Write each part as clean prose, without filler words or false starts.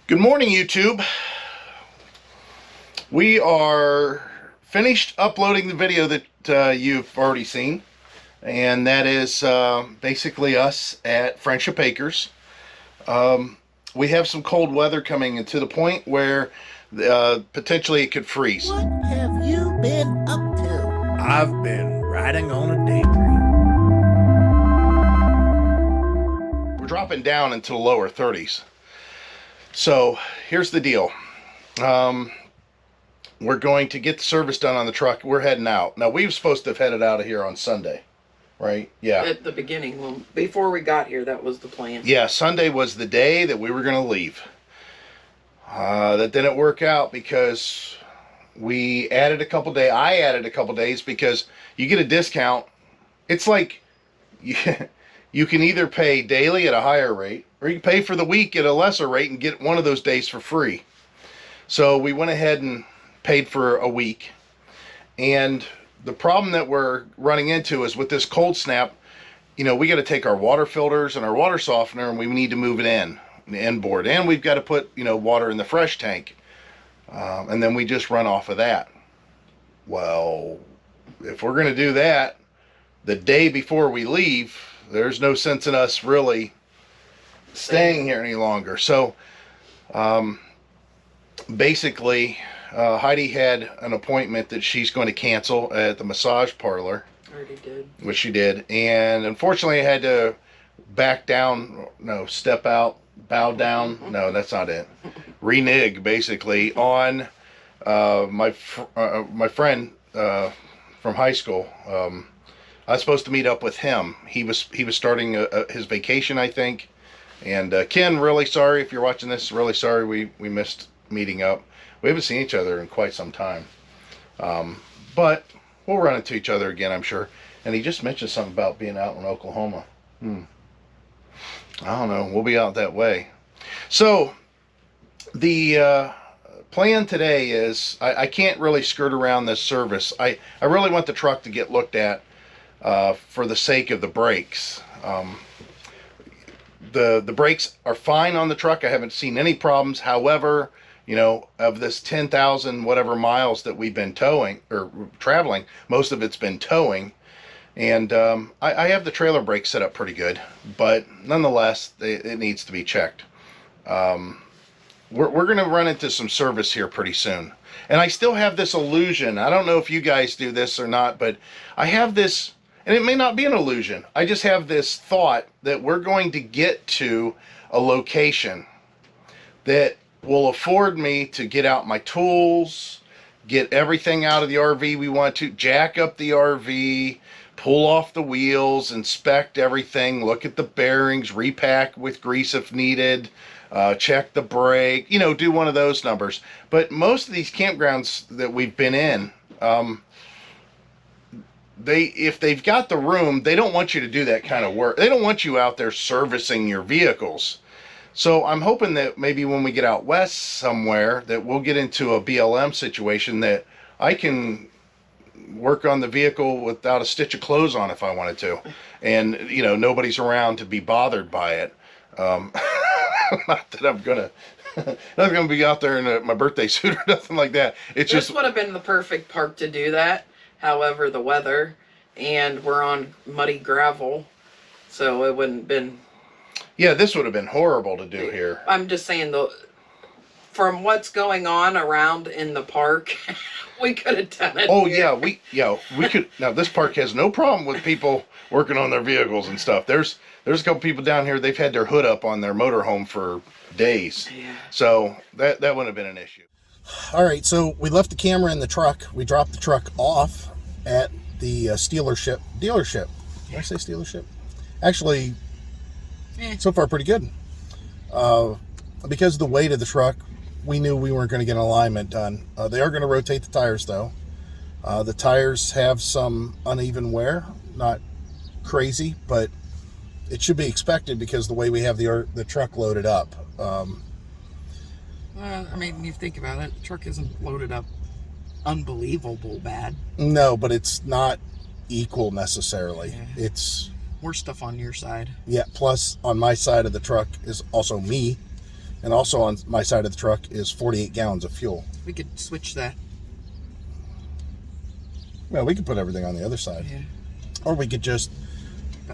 Good morning, YouTube. We are finished uploading the video that you've already seen, and that is basically us at Friendship Acres. We have some cold weather coming, and to the point where potentially it could freeze. What have you been up to? I've been riding on a daydream. We're dropping down into the lower 30s. So here's the deal. We're going to get the service done on the truck. We're heading out. Now, we were supposed to have headed out of here on Sunday, right? Yeah. At the beginning, well, before we got here, that was the plan. Yeah, Sunday was the day that we were going to leave. That didn't work out because we added a couple days. I added a couple days because you get a discount. It's like you can either pay daily at a higher rate, or you can pay for the week at a lesser rate and get one of those days for free. So we went ahead and paid for a week. And the problem that we're running into is with this cold snap, we got to take our water filters and our water softener, and we need to move it inboard. And we've got to put, water in the fresh tank. And then we just run off of that. Well, if we're going to do that the day before we leave, there's no sense in us really staying here any longer. So basically, Heidi had an appointment that she's going to cancel at the massage parlor. Already did. Which she did. And unfortunately, I had to step out, bow down. No, that's not it. Renege, basically, on my friend from high school. I was supposed to meet up with him. He was starting his vacation, I think. And Ken, really sorry if you're watching this. Really sorry we missed meeting up. We haven't seen each other in quite some time. But we'll run into each other again, I'm sure. And he just mentioned something about being out in Oklahoma. I don't know. We'll be out that way. So the plan today is I can't really skirt around this service. I really want the truck to get looked at for the sake of the brakes. The brakes are fine on the truck. I haven't seen any problems. However, of this 10,000 whatever miles that we've been towing or traveling, most of it's been towing. And I have the trailer brake set up pretty good, but nonetheless, it needs to be checked. We're going to run into some service here pretty soon. And I still have this illusion. I don't know if you guys do this or not, but I have this, and it may not be an illusion. I just have this thought that we're going to get to a location that will afford me to get out my tools, get everything out of the RV we want to, jack up the RV, pull off the wheels, inspect everything, look at the bearings, repack with grease if needed, check the brake, do one of those numbers. But most of these campgrounds that we've been in, if they've got the room, they don't want you to do that kind of work. They don't want you out there servicing your vehicles. So I'm hoping that maybe when we get out west somewhere that we'll get into a BLM situation that I can work on the vehicle without a stitch of clothes on if I wanted to. And, nobody's around to be bothered by it. Not that I'm going to be out there in my birthday suit or nothing like that. It's This just would have been the perfect park to do that. However, the weather, and we're on muddy gravel, so it wouldn't have been... Yeah, this would have been horrible to do here. I'm just saying, from what's going on around in the park, we could have done it. Oh here. we could. Now this park has no problem with people working on their vehicles and stuff. There's a couple people down here. They've had their hood up on their motorhome for days. Yeah. So that wouldn't have been an issue. All right, so we left the camera in the truck. We dropped the truck off at the dealership. Did I say dealership? Actually, so far pretty good. Because of the weight of the truck, we knew we weren't going to get an alignment done. They are going to rotate the tires though. The tires have some uneven wear, not crazy, but it should be expected because the way we have the truck loaded up. You think about it, the truck isn't loaded up unbelievable bad. No, but it's not equal necessarily. Yeah. It's more stuff on your side. Yeah, plus on my side of the truck is also me. And also on my side of the truck is 48 gallons of fuel. We could switch that. Well, we could put everything on the other side. Yeah. Or we could just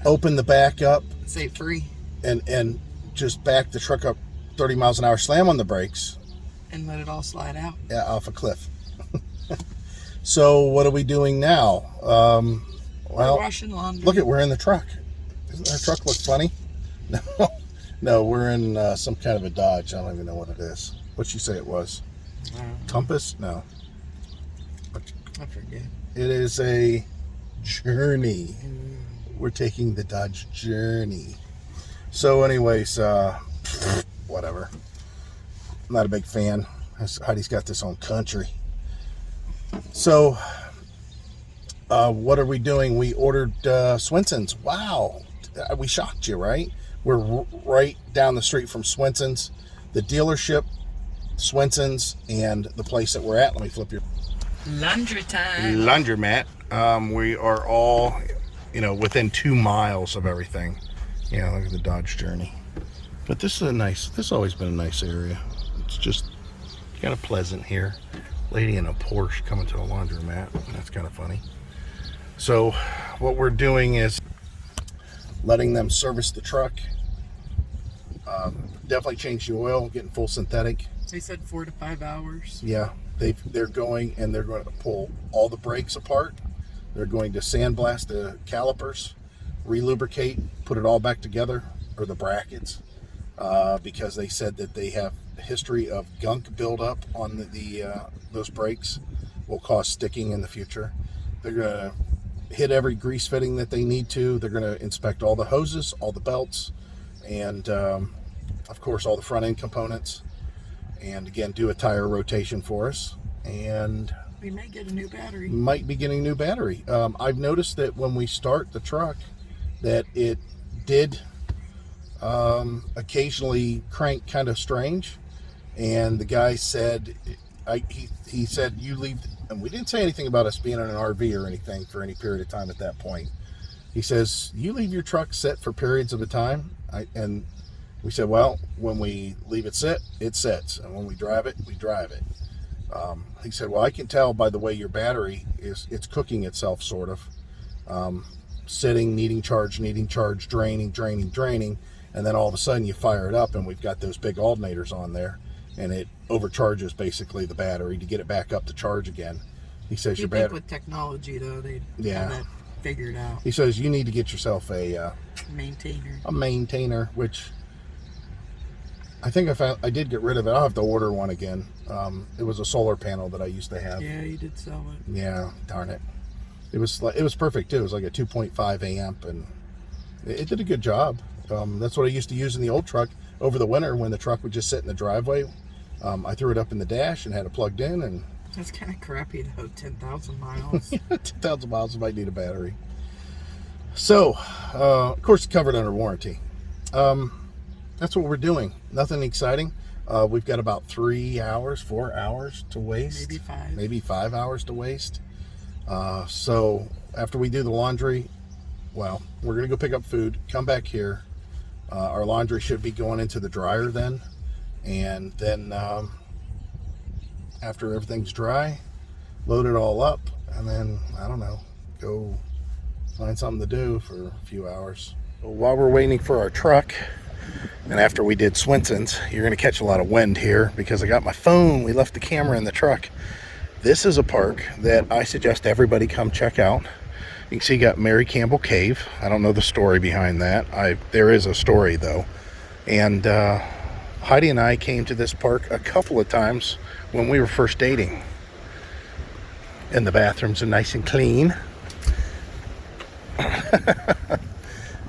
open the back up Say free. and just back the truck up 30 miles an hour, slam on the brakes. And let it all slide out. Yeah, off a cliff. So what are we doing now? Well, we're washing laundry. Look we're in the truck. Doesn't our truck look funny? No, we're in some kind of a Dodge. I don't even know what it is. What'd you say it was? Compass? No. I forget. It is a Journey. We're taking the Dodge Journey. So anyways, whatever. I'm not a big fan. Heidi's got this on country. So, what are we doing? We ordered Swenson's. Wow. We shocked you, right? We're right down the street from Swenson's. The dealership, Swenson's, and the place that we're at. Let me flip your... Laundry time. Laundromat. We are all, within 2 miles of everything. Yeah, look at the Dodge Journey. But this has always been a nice area. It's just kind of pleasant here. Lady in a Porsche coming to a laundromat. That's kind of funny. So what we're doing is letting them service the truck. Definitely change the oil, getting full synthetic. They said 4 to 5 hours. Yeah, they're going to pull all the brakes apart. They're going to sandblast the calipers, relubricate, put it all back together, or the brackets, because they said that they have a history of gunk buildup on those brakes, will cause sticking in the future. They're going to hit every grease fitting that they need to. They're going to inspect all the hoses, all the belts, and of course all the front end components. And again, do a tire rotation for us. And we may get a new battery. Might be getting a new battery. I've noticed that when we start the truck, that it did occasionally crank kind of strange. And the guy said, he said, you leave, and we didn't say anything about us being in an RV or anything for any period of time at that point. He says, you leave your truck set for periods of a time. And we said, well, when we leave it sit, it sits. And when we drive it, we drive it. He said, well, I can tell by the way your battery it's cooking itself, sort of. Sitting, needing charge, draining. And then all of a sudden you fire it up and we've got those big alternators on there. And it overcharges basically the battery to get it back up to charge again. He says your battery... with technology, though, they have that figured out. He says you need to get yourself a maintainer, which I think I did get rid of it. I'll have to order one again. It was a solar panel that I used to have. Yeah, you did sell it. Yeah, darn it. It was perfect too. It was like a 2.5 amp, and it did a good job. That's what I used to use in the old truck over the winter when the truck would just sit in the driveway. I threw it up in the dash and had it plugged in, and that's kind of crappy though. 10,000 miles. 10,000 miles might need a battery. So, of course, covered under warranty. That's what we're doing. Nothing exciting. We've got about 4 hours to waste. Maybe 5 hours to waste. So after we do the laundry, well, we're going to go pick up food, come back here. Our laundry should be going into the dryer then. And then after everything's dry, load it all up. And then, I don't know, go find something to do for a few hours. While we're waiting for our truck, and after we did Swenson's, you're going to catch a lot of wind here because I got my phone. We left the camera in the truck. This is a park that I suggest everybody come check out. You can see you got Mary Campbell Cave. I don't know the story behind that. There is a story though. And Heidi and I came to this park a couple of times when we were first dating. And the bathrooms are nice and clean.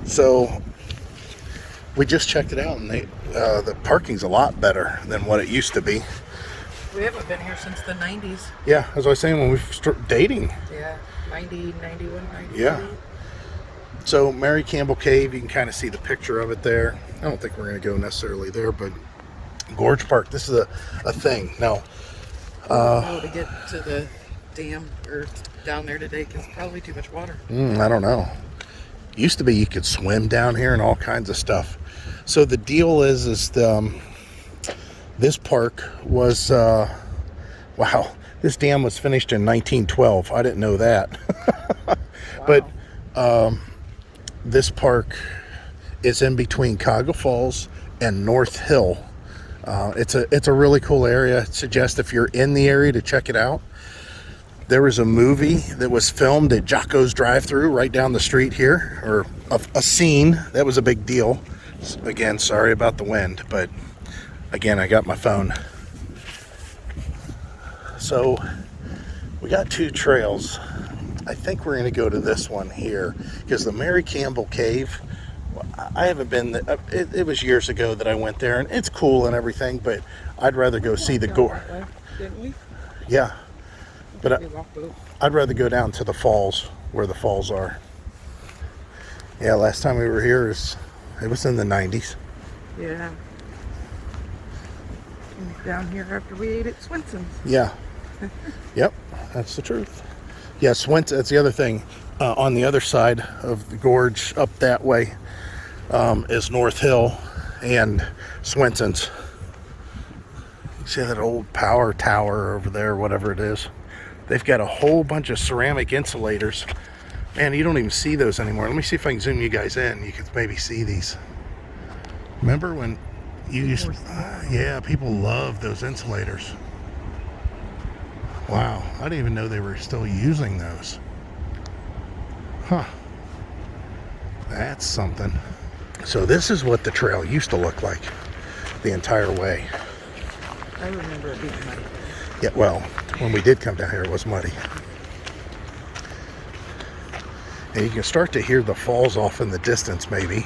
So we just checked it out, and the parking's a lot better than what it used to be. We haven't been here since the 90s. Yeah, as I was saying, when we started dating. Yeah, 90, 91, 92. Yeah. So Mary Campbell Cave, you can kind of see the picture of it there. I don't think we're going to go necessarily there, but Gorge Park, this is a thing. Now, to get to the dam or down there today because probably too much water. I don't know. Used to be you could swim down here and all kinds of stuff. So the deal is This park was, wow, this dam was finished in 1912. I didn't know that. But this park is in between Cuyahoga Falls and North Hill. It's a really cool area. I suggest if you're in the area to check it out. There was a movie that was filmed at Jocko's Drive-Thru right down the street here, or a scene. That was a big deal. Again, sorry about the wind, but again, I got my phone. So we got 2 trails. I think we're going to go to this one here because the Mary Campbell Cave, I haven't been, it was years ago that I went there, and it's cool and everything, but I'd rather go see the Gorge. Didn't we? Yeah, but I'd rather go down to the falls, where the falls are. Yeah, last time we were here, it was in the 90s. Yeah. Down here after we ate at Swenson's. Yeah. Yep, that's the truth. Yeah, Swenson, that's the other thing. On the other side of the gorge, up that way, is North Hill and Swenson's. You see that old power tower over there, whatever it is? They've got a whole bunch of ceramic insulators. Man, you don't even see those anymore. Let me see if I can zoom you guys in. You can maybe see these. Remember when you used yeah, people love those insulators. Wow, I didn't even know they were still using those. Huh. That's something. So this is what the trail used to look like the entire way. I remember it being muddy. Yeah, well, when we did come down here, it was muddy. And you can start to hear the falls off in the distance, maybe.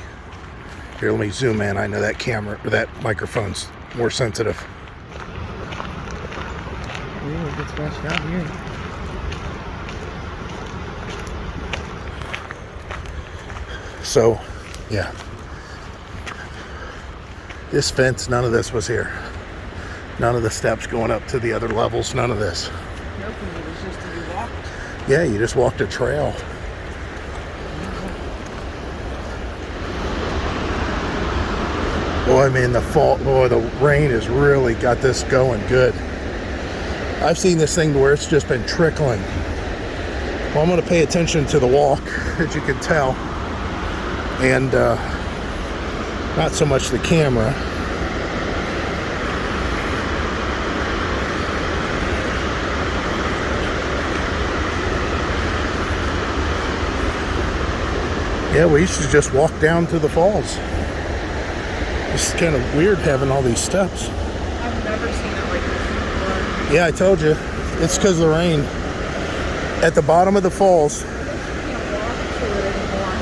Here, let me zoom in. I know that camera, or that microphone's more sensitive. Ooh, it gets washed out here. So, yeah. This fence, none of this was here. None of the steps going up to the other levels, none of this. Nothing, it was just to be walked. Yeah, you just walked a trail. Boy, I mean, the rain has really got this going good. I've seen this thing where it's just been trickling. Well, I'm going to pay attention to the walk, as you can tell, and not so much the camera. Yeah, we used to just walk down to the falls. It's kind of weird having all these steps. I've never seen it like this before. Yeah, I told you. It's because of the rain. At the bottom of the falls. I can't walk to it anymore.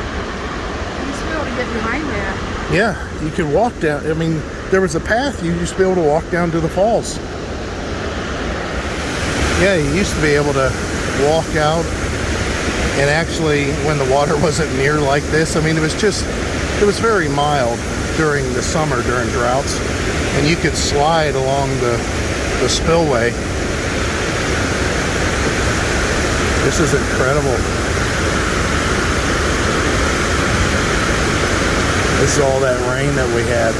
You used to be able to get behind that. Yeah, you could walk down. I mean, there was a path you used to be able to walk down to the falls. Yeah, you used to be able to walk out. And actually, when the water wasn't near like this, I mean, it was very mild during the summer, during droughts. And you could slide along the spillway. This is incredible. This is all that rain that we had.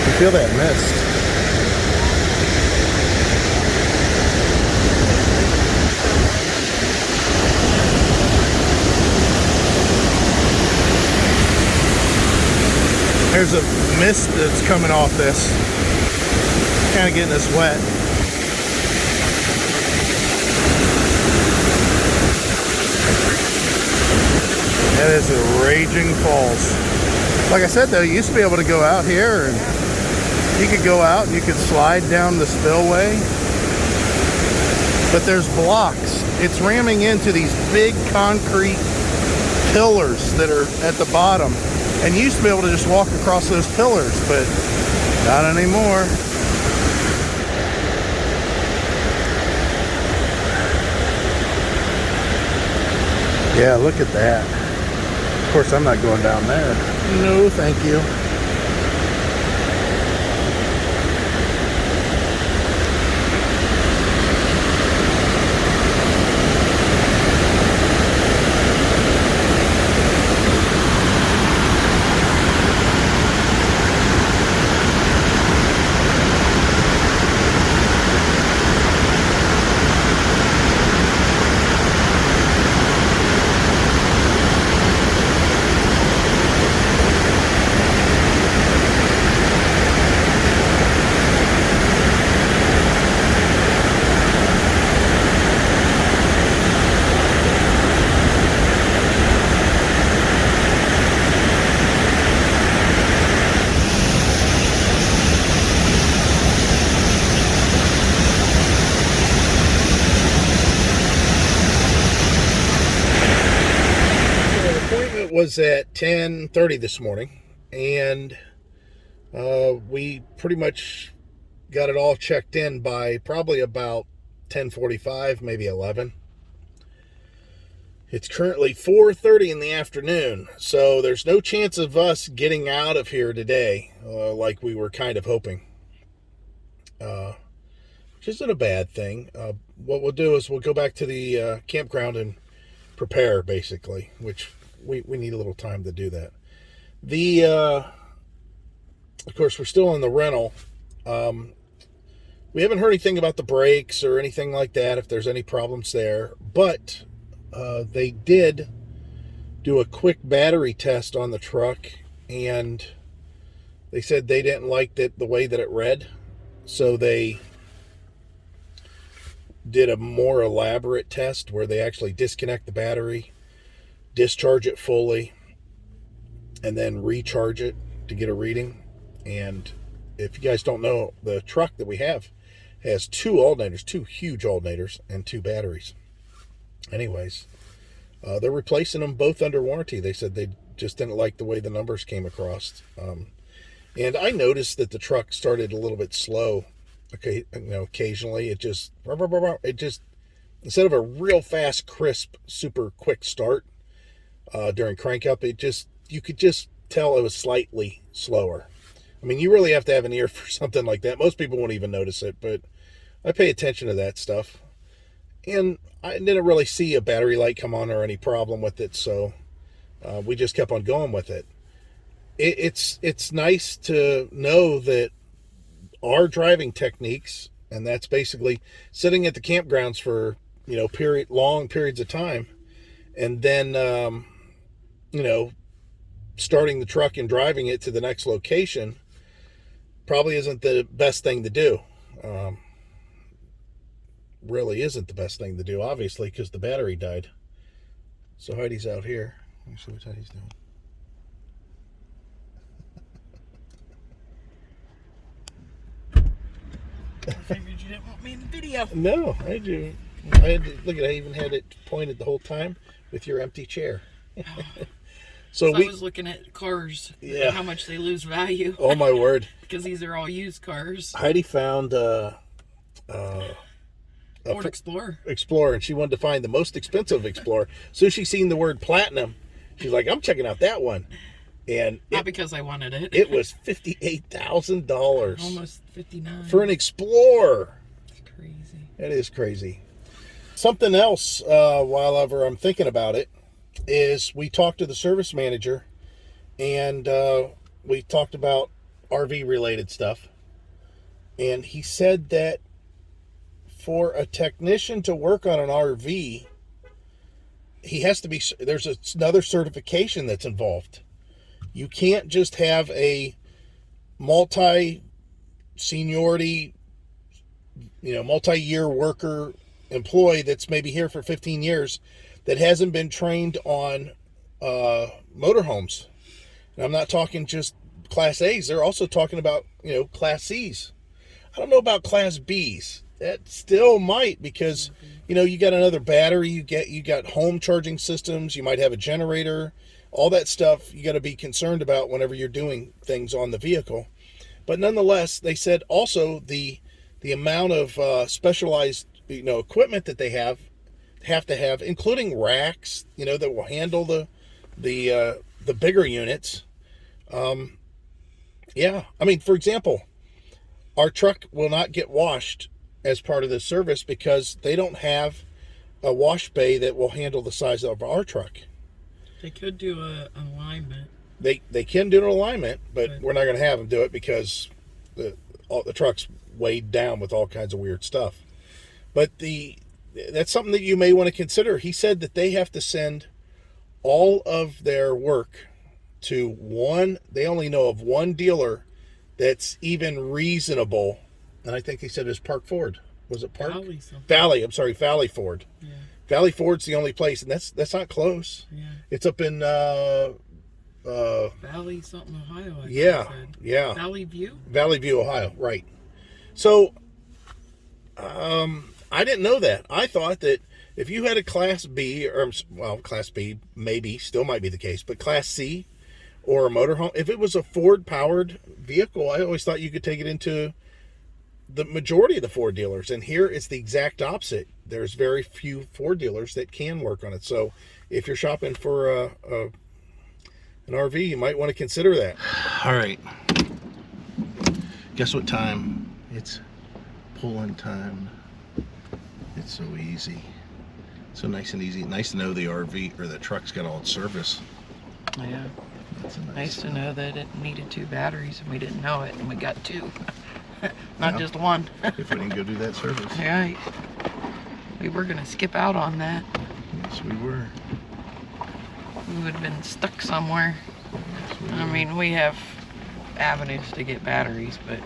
You feel that mist. There's a mist that's coming off this. Kind of getting us wet. That is a raging falls. Like I said though, you used to be able to go out here and you could go out and you could slide down the spillway. But there's blocks. It's ramming into these big concrete pillars that are at the bottom. And you used to be able to just walk across those pillars, but not anymore. Yeah, look at that. Of course, I'm not going down there. No, thank you. was at 10:30 this morning, and we pretty much got it all checked in by probably about 10:45, maybe 11. It's currently 4:30 in the afternoon, so there's no chance of us getting out of here today like we were kind of hoping, which isn't a bad thing. What we'll do is we'll go back to the campground and prepare, basically, which we need a little time to do that. Of course, we're still in the rental. We haven't heard anything about the brakes or anything like that, if there's any problems there, but they did do a quick battery test on the truck, and they said they didn't like the way that it read, so they did a more elaborate test where they actually disconnect the battery, discharge it fully, and then recharge it to get a reading. And if you guys don't know, the truck that we have has two alternators, two huge alternators, and two batteries. Anyways, they're replacing them both under warranty. They said they just didn't like the way the numbers came across. And I noticed that the truck started a little bit slow. Okay, occasionally it just instead of a real fast, crisp, super quick start during crank up, you could just tell it was slightly slower. I mean, you really have to have an ear for something like that. Most people won't even notice it, but I pay attention to that stuff. And I didn't really see a battery light come on or any problem with it, so we just kept on going with it. It's nice to know that our driving techniques, and that's basically sitting at the campgrounds for long periods of time, and then starting the truck and driving it to the next location probably isn't the best thing to do. Really isn't the best thing to do, obviously, because the battery died. So Heidi's out here. Let me see what Heidi's doing. I figured you didn't want me in the video. No, I do. Look at, I even had it pointed the whole time with your empty chair. So I was looking at cars, and how much they lose value. Oh my word! Because these are all used cars. Heidi found Ford Explorer. And she wanted to find the most expensive Explorer. So she seen the word platinum. She's like, I'm checking out that one. And not because I wanted it. It was $58,000. Almost $59,000 for an Explorer. It's crazy. It is crazy. Something else, while ever I'm thinking about it, is we talked to the service manager, and we talked about RV related stuff, and he said that for a technician to work on an RV, he has to be, there's another certification that's involved. You can't just have a multi-seniority, multi-year worker employee that's maybe here for 15 years that hasn't been trained on motorhomes. And I'm not talking just Class A's. They're also talking about, Class C's. I don't know about Class B's. That still might, because, you got another battery, you got home charging systems, you might have a generator, all that stuff you got to be concerned about whenever you're doing things on the vehicle. But nonetheless, they said also the amount of specialized, equipment that they have to have, including racks, that will handle the bigger units. Yeah, I mean, for example, our truck will not get washed as part of the service because they don't have a wash bay that will handle the size of our truck. They could do an alignment. They can do an alignment, but we're not going to have them do it because the truck's weighed down with all kinds of weird stuff. But that's something that you may want to consider. He said that they have to send all of their work to one. They only know of one dealer that's even reasonable. And I think he said it was Park Ford. Was it Park? Valley. I'm sorry, Valley Ford. Yeah. Valley Ford's the only place, and that's not close. Yeah. It's up in Valley something, Ohio. Yeah. Valley View, Ohio. Right. So, I didn't know that. I thought that If you had a Class B, or well, Class B maybe still might be the case, but Class C or a motorhome, if it was a Ford-powered vehicle, I always thought you could take it into the majority of the Ford dealers. And here it's the exact opposite. There's very few Ford dealers that can work on it. So if you're shopping for an RV, you might want to consider that. All right. Guess what time? It's pull-in time. It's so easy. So nice and easy. Nice to know the RV or the truck's got all its service. Yeah. That's a Nice to know that it needed 2 batteries and we didn't know it, and we got 2. Not just 1. If we didn't go do that service. Right. We were gonna skip out on that. Yes, we were. We would have been stuck somewhere. Yes, we I were. mean, we have avenues to get batteries, but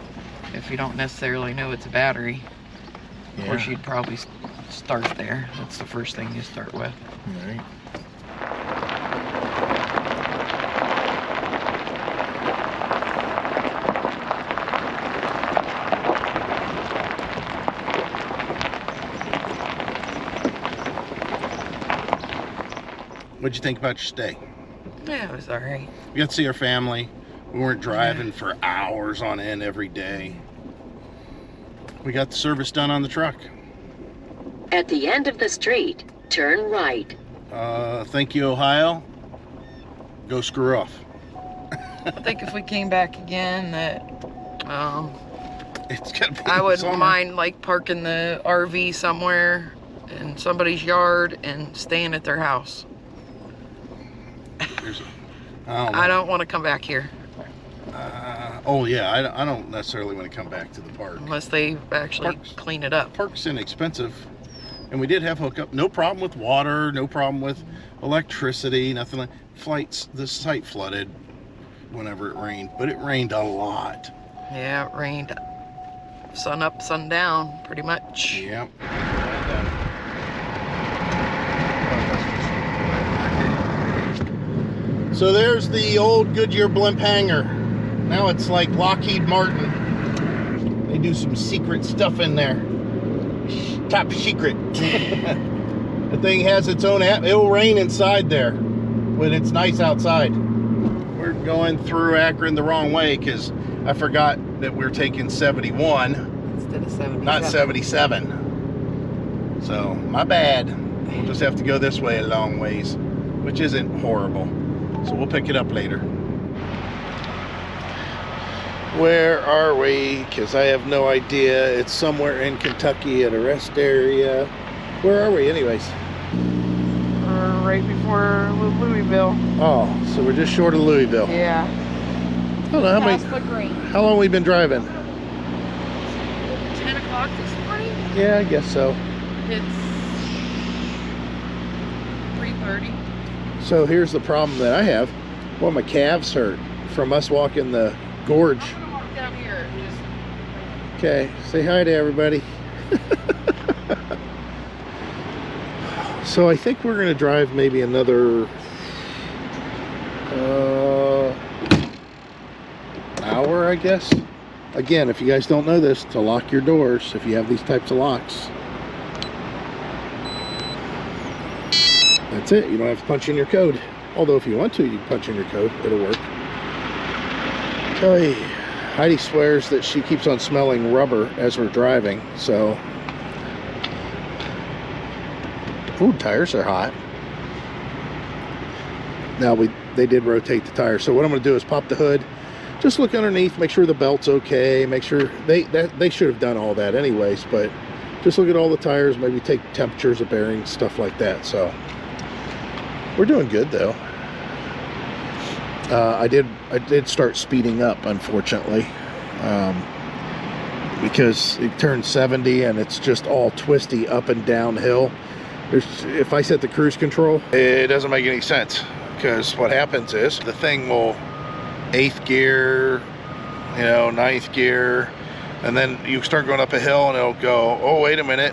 if you don't necessarily know it's a battery, of course you'd probably start there. That's the first thing you start with. All right. What'd you think about your stay? Yeah, it was alright. We got to see our family. We weren't driving for hours on end every day. We got the service done on the truck. At the end of the street, turn right. Thank you, Ohio. Go screw off. I think if we came back again, that It's gonna be I would summer. mind like parking the RV somewhere in somebody's yard and staying at their house. I don't want to come back here Oh yeah, I don't necessarily want to come back to the park. unless they actually clean it up. Park's inexpensive, and we did have hookup. No problem with water. No problem with electricity. Nothing like flights. The site flooded whenever it rained, but it rained a lot. Yeah, it rained sun up, sun down, pretty much. Yep. So there's the old Goodyear blimp hangar. Now it's like Lockheed Martin. They do some secret stuff in there. Top secret. The thing has its own app. It will rain inside there when it's nice outside. We're going through Akron the wrong way because I forgot that we're taking 71 Instead of 77. not 77. So my bad. We'll just have to go this way a long ways, which isn't horrible. So we'll pick it up later. Where are we? Because I have no idea. It's somewhere in Kentucky at a rest area. Where are we anyways? Right before Louisville. Oh, so we're just short of Louisville. Yeah. I don't know how long we been driving. 10 o'clock this morning? Yeah, I guess so. It's 3:30. So here's the problem that I have. Well, my calves hurt from us walking the gorge. I'm gonna walk down here. Okay, say hi to everybody. So I think we're gonna drive maybe another hour, I guess. Again, if you guys don't know this, to lock your doors if you have these types of locks. That's it. You don't have to punch in your code. Although if you want to, you can punch in your code. It'll work. Hey, Heidi swears that she keeps on smelling rubber as we're driving, so. Ooh, tires are hot. Now they did rotate the tires. So what I'm going to do is pop the hood, just look underneath, make sure the belt's okay, make sure they should have done all that anyways, but just look at all the tires, maybe take temperatures of bearings, stuff like that. So we're doing good though. I did start speeding up, unfortunately, because it turned 70 and it's just all twisty up and downhill. If I set the cruise control, it doesn't make any sense, because what happens is the thing will 8th gear, you know, 9th gear, and then you start going up a hill and it'll go, oh wait a minute,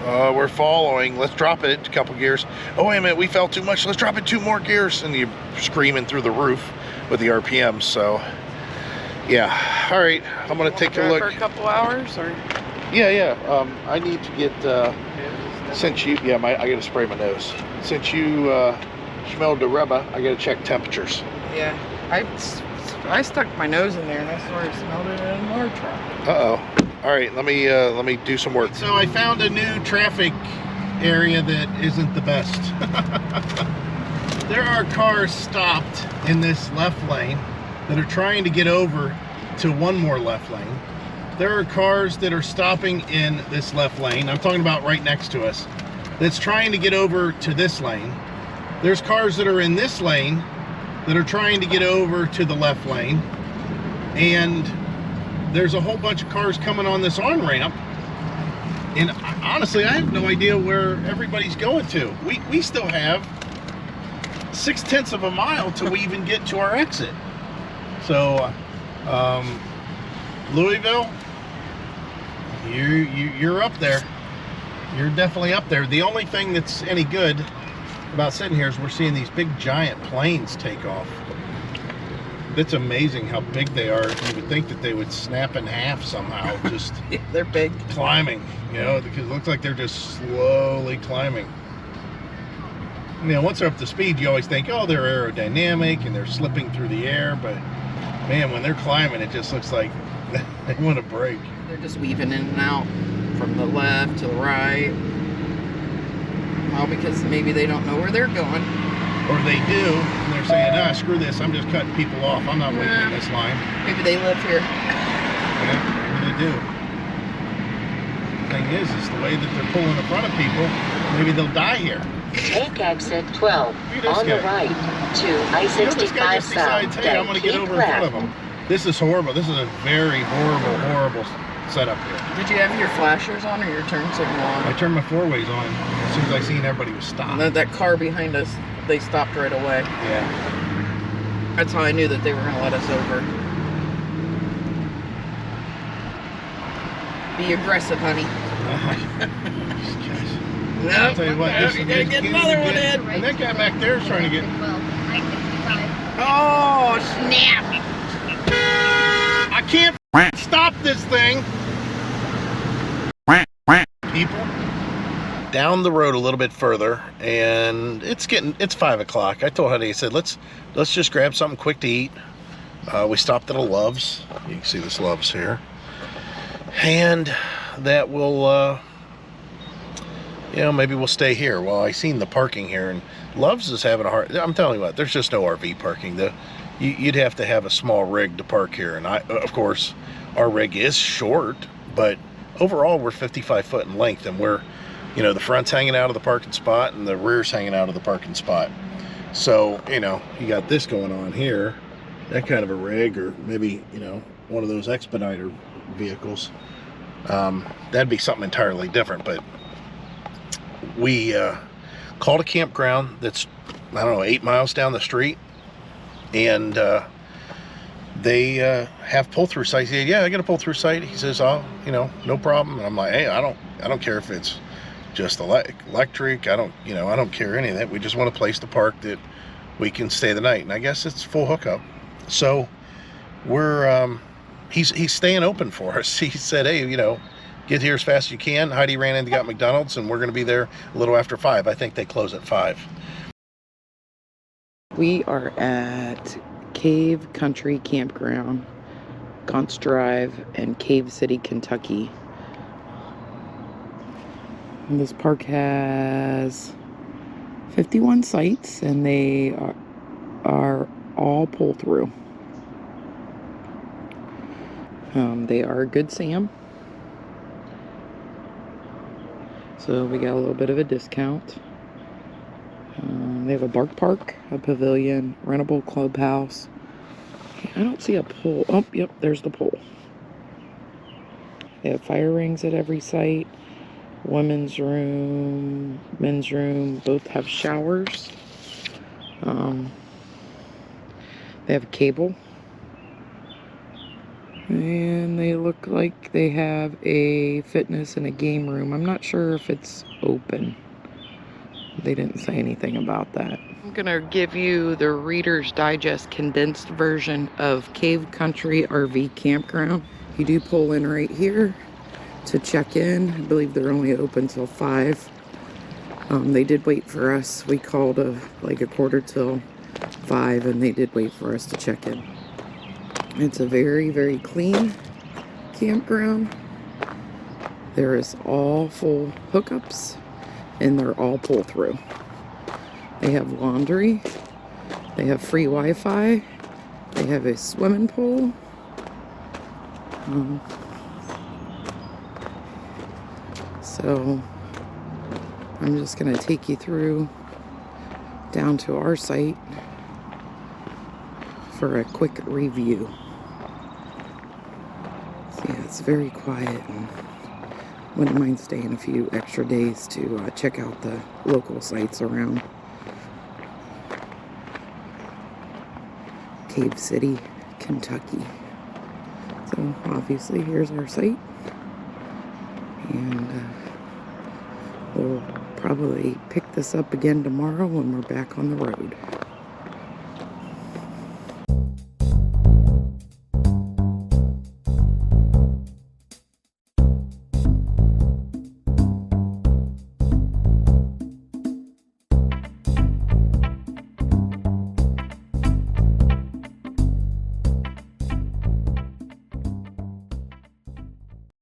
we're following, let's drop it a couple gears. Oh wait a minute, we fell too much, let's drop it 2 more gears, and you're screaming through the roof with the RPM. So yeah, all right, I'm gonna take a look For a couple hours, or yeah, I need to get Since you, yeah, I gotta spray my nose. Since you smelled the rubber, I gotta check temperatures. Yeah, I stuck my nose in there and I sort of smelled it in another truck. All right, let me do some work. So I found a new traffic area that isn't the best. There are cars stopped in this left lane that are trying to get over to one more left lane. There are cars that are stopping in this left lane. I'm talking about right next to us. That's trying to get over to this lane. There's cars that are in this lane that are trying to get over to the left lane. And there's a whole bunch of cars coming on this on-ramp. And honestly, I have no idea where everybody's going to. We still have 0.6 of a mile till we even get to our exit. So, Louisville, you're up there. You're definitely up there. The only thing that's any good about sitting here is we're seeing these big giant planes take off. It's amazing how big they are. You would think that they would snap in half somehow, just Yeah, they're big. climbing, you know, because it looks like they're just slowly climbing. You know, once they're up to speed, you always think, oh, they're aerodynamic and they're slipping through the air, but man, when they're climbing, it just looks like they want to break. They're just weaving in and out from the left to the right. Well, because maybe they don't know where they're going. Or they do, and they're saying, ah, screw this, I'm just cutting people off. I'm not waiting in this line. Maybe they live here. Yeah, maybe they do. The thing is the way that they're pulling in front of people, maybe they'll die here. Take exit 12 this on the guy. right to You know, this guy I-65 just decides, south, hey, I'm then going to get keep over in front left. of him. This is horrible. This is a very horrible setup here. Did you have your flashers on or your turn signal I on? turned my four-ways on as soon as I seen everybody was stopped. That car behind us, they stopped right away. Yeah. That's how I knew that they were going to let us over. Be aggressive, honey. I'll tell you what, this you is gotta just get getting another one good. in. And that guy back there is trying to get. Oh, snap. I can't stop this thing. People. Down the road a little bit further, and it's 5 o'clock. I told Honey, I said, let's just grab something quick to eat. We stopped at a Love's. You can see this Love's here. And that will, you know, maybe we'll stay here. Well, I seen the parking here, and Love's is having a hard. I'm telling you what, there's just no RV parking. You'd have to have a small rig to park here, and of course, our rig is short, but overall we're 55 foot in length, and we're, you know, the front's hanging out of the parking spot and the rear's hanging out of the parking spot. So, you know, you got this going on here, that kind of a rig, or maybe, you know, one of those expediter vehicles. That'd be something entirely different, but we called a campground that's, I don't know, 8 miles down the street, and they have pull-through sites. He said, yeah, I got a pull-through site. He says, oh, you know, no problem. And I'm like, hey, I don't care if it's just electric. I don't care any of that. We just want a place to park that we can stay the night. And I guess it's full hookup. So we're he's staying open for us. He said, hey, you know, get here as fast as you can. Heidi ran in and got McDonald's, and we're going to be there a little after 5. I think they close at 5. We are at Cave Country Campground, Gaunt's Drive, and Cave City, Kentucky. And this park has 51 sites, and they are all pull through. They are Good Sam. So we got a little bit of a discount. They have a bark park, a pavilion, rentable clubhouse. I don't see a pool. Oh, yep, there's the pool. They have fire rings at every site. Women's room, men's room, both have showers. They have cable. And they look like they have a fitness and a game room. I'm not sure if it's open. They didn't say anything about that. I'm gonna give you the Reader's Digest condensed version of Cave Country RV Campground. You do pull in right here to check in. I believe they're only open till 5. They did wait for us. We called like a 4:45, and they did wait for us to check in. It's a very, very clean campground. There is all full hookups, and they're all pull through. They have laundry. They have free Wi-Fi. They have a swimming pool. So I'm just going to take you through down to our site for a quick review. So yeah, it's very quiet, and wouldn't mind staying a few extra days to check out the local sites around Cave City, Kentucky. So obviously here's our site, and we'll probably pick this up again tomorrow when we're back on the road.